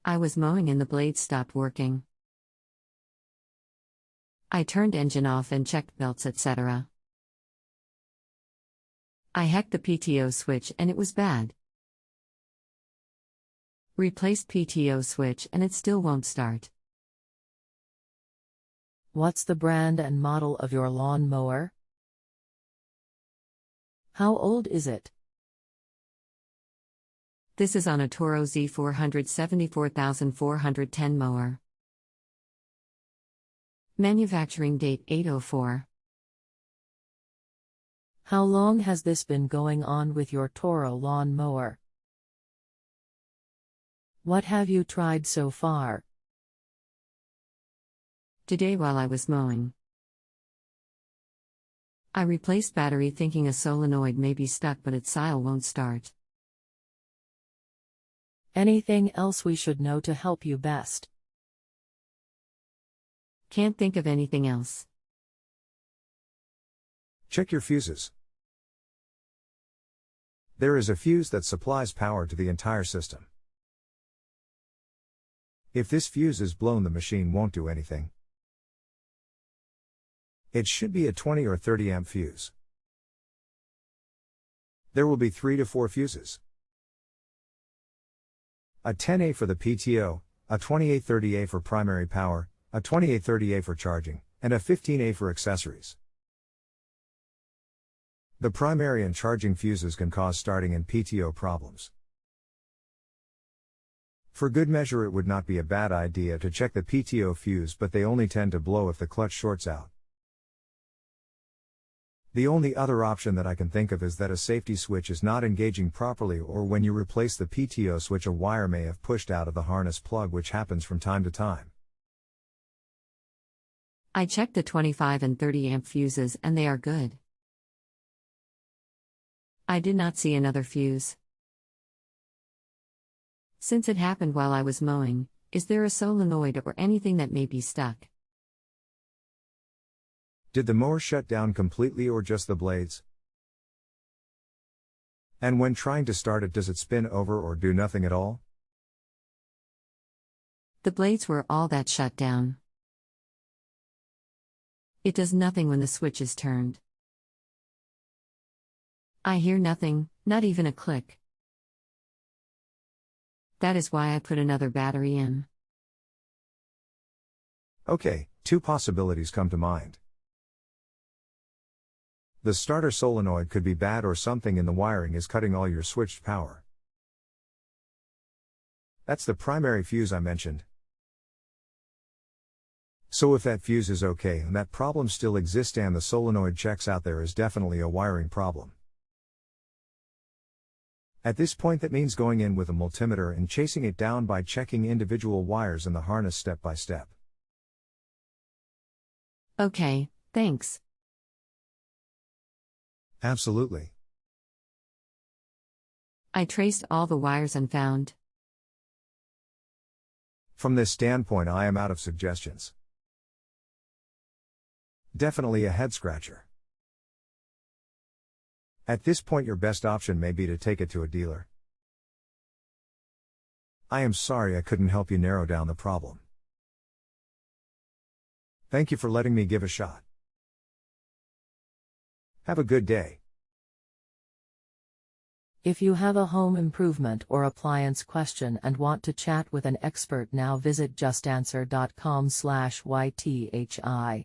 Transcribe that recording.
I was mowing and the blades stopped working. I turned engine off and checked belts, etc. I hacked the PTO switch and it was bad. Replaced PTO switch and it still won't start. What's the brand and model of your lawn mower? How old is it? This is on a Toro Z474,410 mower. Manufacturing date 804. How long has this been going on with your Toro lawn mower? What have you tried so far? Today while I was mowing. I replaced battery thinking a solenoid may be stuck but its syill won't start. Anything else we should know to help you best? Can't think of anything else. Check your fuses. There is a fuse that supplies power to the entire system. If this fuse is blown, the machine won't do anything. It should be a 20 or 30 amp fuse. There will be 3 to 4 fuses. A 10A for the PTO, a 2830A for primary power, a 2830A for charging, and a 15A for accessories. The primary and charging fuses can cause starting and PTO problems. For good measure, it would not be a bad idea to check the PTO fuse, but they only tend to blow if the clutch shorts out. The only other option that I can think of is that a safety switch is not engaging properly, or when you replace the PTO switch a wire may have pushed out of the harness plug, which happens from time to time. I checked the 25 and 30 amp fuses and they are good. I did not see another fuse. Since it happened while I was mowing, is there a solenoid or anything that may be stuck? Did the mower shut down completely or just the blades? And when trying to start it, does it spin over or do nothing at all? The blades were all that shut down. It does nothing when the switch is turned. I hear nothing, not even a click. That is why I put another battery in. Okay, 2 possibilities come to mind. The starter solenoid could be bad, or something in the wiring is cutting all your switched power. That's the primary fuse I mentioned. So if that fuse is okay and that problem still exists and the solenoid checks out, there is definitely a wiring problem. At this point, that means going in with a multimeter and chasing it down by checking individual wires in the harness step by step. Okay, thanks. Absolutely. I traced all the wires and found. From this standpoint, I am out of suggestions. Definitely a head scratcher. At this point, your best option may be to take it to a dealer. I am sorry I couldn't help you narrow down the problem. Thank you for letting me give a shot. Have a good day. If you have a home improvement or appliance question and want to chat with an expert now, visit justanswer.com/ythi.